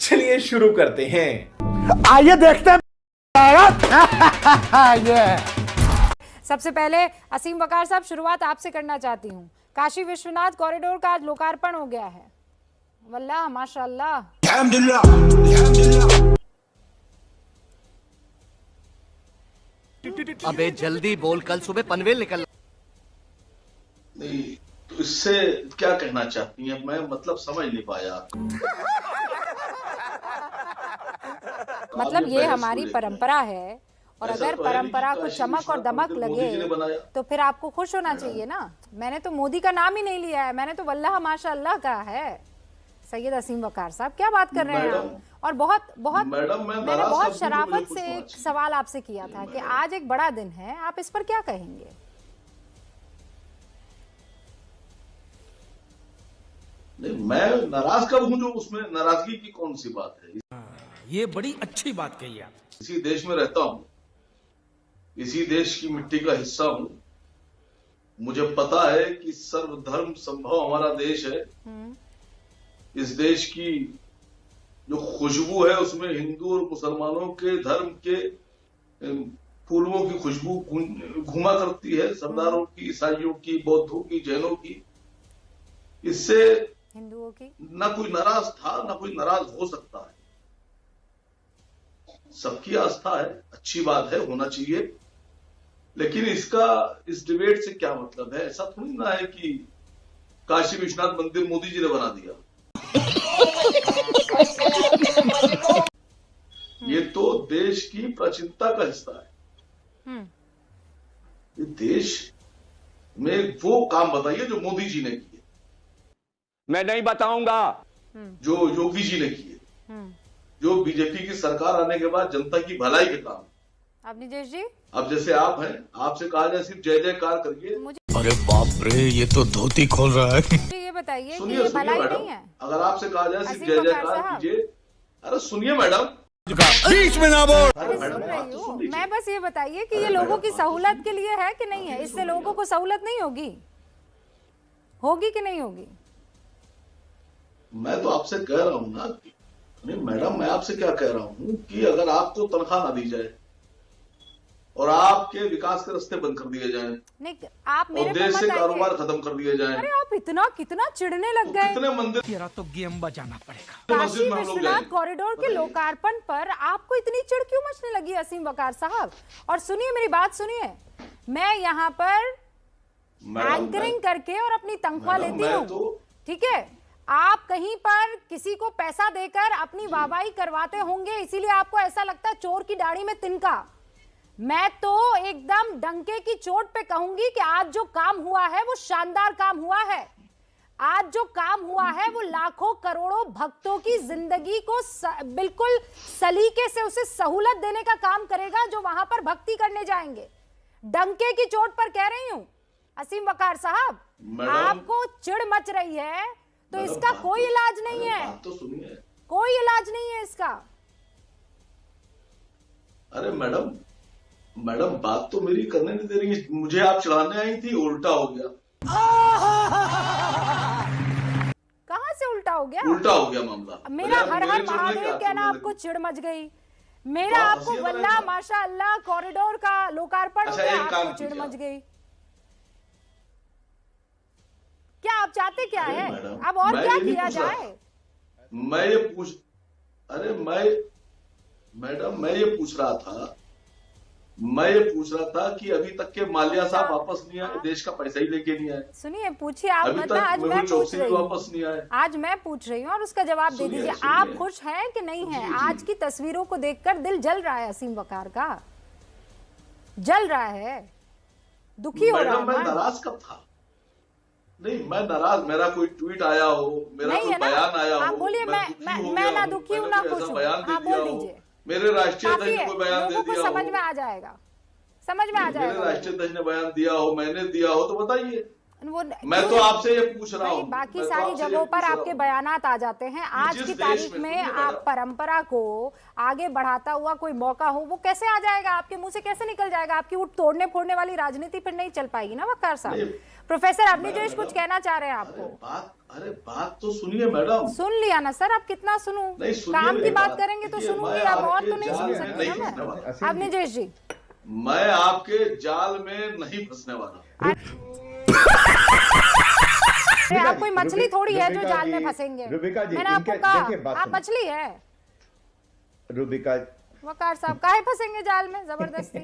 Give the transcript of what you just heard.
चलिए शुरू करते हैं। आइए देखते हैं। ये सबसे पहले असीम वकार साहब, शुरुआत आपसे करना चाहती हूँ। काशी विश्वनाथ कॉरिडोर का आज लोकार्पण हो गया है। वल्लाह माशाअल्लाह। अबे जल्दी बोल, कल सुबह पनवेल निकल। नहीं तो इससे क्या कहना चाहती हैं? मैं मतलब समझ नहीं पाया। मतलब ये हमारी परंपरा है, और अगर परंपरा को चमक और दमक लगे तो फिर आपको खुश होना चाहिए ना। मैंने तो मोदी का नाम ही नहीं लिया है, मैंने तो वल्लाह माशाअल्लाह कहा है। सैयद असीम वकार साहब क्या बात कर रहे हैं आप? और बहुत बहुत मैंने बहुत शराफत से एक सवाल आपसे किया था कि आज एक बड़ा दिन है, आप इस पर क्या कहेंगे? नहीं, मैं नाराज कब हूं? जो उसमें नाराजगी की कौन सी बात है? ये बड़ी अच्छी बात कही आप। इसी देश में रहता हूं, इसी देश की मिट्टी का हिस्सा हूं। मुझे पता है कि सर्वधर्म संभव हमारा देश है। इस देश की जो खुशबू है उसमें हिंदू और मुसलमानों के धर्म के फूलों की खुशबू घुमा करती है, सरदारों की, ईसाइयों की, बौद्धों की, जैनों की। इससे हिंदुओं की ना कोई नाराज था, ना कोई नाराज हो सकता है। सबकी आस्था है, अच्छी बात है, होना चाहिए। लेकिन इस डिबेट से क्या मतलब है? ऐसा थोड़ी ना है कि काशी विश्वनाथ मंदिर मोदी जी ने बना दिया। ये तो देश की प्राचीनता का हिस्सा है। ये देश में वो काम बताइए जो मोदी जी ने किए, मैं नहीं बताऊंगा। जो योगी जी ने किए, जो बीजेपी की सरकार आने के बाद जनता की भलाई के काम। अब निजेश जी, अब जैसे आप हैं, आपसे कहा जाए सिर्फ जय जयकार करिए। अरे बाप रे, ये तो धोती खोल रहा है। मुझे ये बताइए कि ये भलाई नहीं है। अगर आपसे कहा जाए सिर्फ असीम जय वकार जयकार साहब। कीजिए। अरे सुनिए मैडम, बीच में ना बोल। अरे सुन रही हूँ मैं, बस ये बताइए कि ये लोगों की सहूलत के लिए है कि नहीं है? इससे लोगों को सहूलत नहीं होगी? होगी कि नहीं होगी? मैं तो आपसे कह रहा हूं ना कि नहीं मैडम, मैं आपसे क्या कह रहा हूं कि अगर आपको तनख्वाह ना दी जाए और आपके विकास के रास्ते बंद कर दिए जाएं, नहीं, आप मेरे और पे देश मत से आइए। कारोबार खत्म कर दिए जाएं, अरे आप कितना चिढ़ने लग तो गए। कितने मंदिर, तेरा तो गेम बजाना पड़ेगा। काशी मस्जिद में हम लोग विश्वनाथ जाएंगे। कॉरिडोर के लोकार्पण पर आपको इतनी चिढ़ क्यों मचने लगी असीम वकार साहब? और सुनिए मेरी बात सुनिए, मैं यहाँ पर एंकरिंग करके और अपनी तनख्वाह लेती हूँ, ठीक है? आप कहीं पर किसी को पैसा देकर अपनी वाहवाही करवाते होंगे, इसीलिए आपको ऐसा लगता है चोर की दाढ़ी में तिनका। मैं तो एकदम डंके की चोट पे कहूंगी कि आज जो काम हुआ है वो शानदार काम हुआ है। आज जो काम हुआ है वो लाखों करोड़ों भक्तों की जिंदगी को बिल्कुल सलीके से उसे सहूलत देने का काम करेगा, जो वहां पर भक्ति करने जाएंगे। डंके की चोट पर कह रही हूं असीम वकार साहब, आपको चिढ़ मच रही है तो इसका कोई इलाज नहीं है। तो सुनिए, कोई इलाज नहीं है इसका। अरे मैडम बात तो मेरी करने नहीं दे रही। मुझे आप चढ़ाने आई थी, उल्टा हो गया। कहां से उल्टा हो गया? उल्टा हो गया मामला। मेरा हर हर महादेव कहना आपको चिढ़ मच गई। मेरा आपको वल्लाह माशाअल्लाह कॉरिडोर का लोकार्पण हो गया, आपको चिढ़ मच गई। क्या आप चाहते क्या है? अब और क्या किया जाए? मैं ये पूछ रहा था कि अभी तक के माल्या साहब वापस नहीं आए, देश का पैसा ही लेके नहीं आए। सुनिए, पूछिए आप, अभी मतलब आज तक मैं पूछ रही हूँ, वापस नहीं आए। आज मैं पूछ रही हूँ और उसका जवाब दे दीजिए। आप खुश हैं कि नहीं हैं? आज की तस्वीरों को देखकर दिल जल रहा है असीम वकार का, जल रहा है, दुखी हो रहा है। मैं नाराज कब था? नहीं, मैं नाराज, मेरा कोई ट्वीट आया हो, मेरा कोई बयान आया हो, आप बोलिए, मैं ना दुखी हूँ ना खुश हूँ, आप बोल दीजिए। मेरे राष्ट्रीय अध्यक्ष ने कोई बयान दे दिया हो, समझ में आ जाएगा, समझ में आ जाएगा। मेरे राष्ट्रीय अध्यक्ष ने बयान दिया हो, मैंने दिया हो, तो बताइए। मैं तो आपसे ये पूछ रहा हूँ। बाकी सारी जगहों पर आपके बयानात आ जाते हैं। आज की तारीख में आप परंपरा को आगे बढ़ाता हुआ कोई मौका हो, वो कैसे आ जाएगा? आपके मुंह से कैसे निकल जाएगा? आपकी उठ तोड़ने फोड़ने वाली राजनीति फिर नहीं चल पाएगी ना वकार साहब। प्रोफेसर अवनीश कुछ कहना चाह रहे हैं आपको? बात तो सुनिए मैडम। सुन लिया ना सर, अब कितना सुनूं? काम की बात करेंगे तो सुनूंगी, अब और तो नहीं सुन सकती ना मैं। अवनीश जी, मैं आपके जाल में नहीं फंसने वाला। आप कोई मछली थोड़ी है जो जाल में फंसेंगे। मैंने आपको कहा आप मछली है। रूबिका वकार साहब काहे फंसेंगे जाल में जबरदस्ती?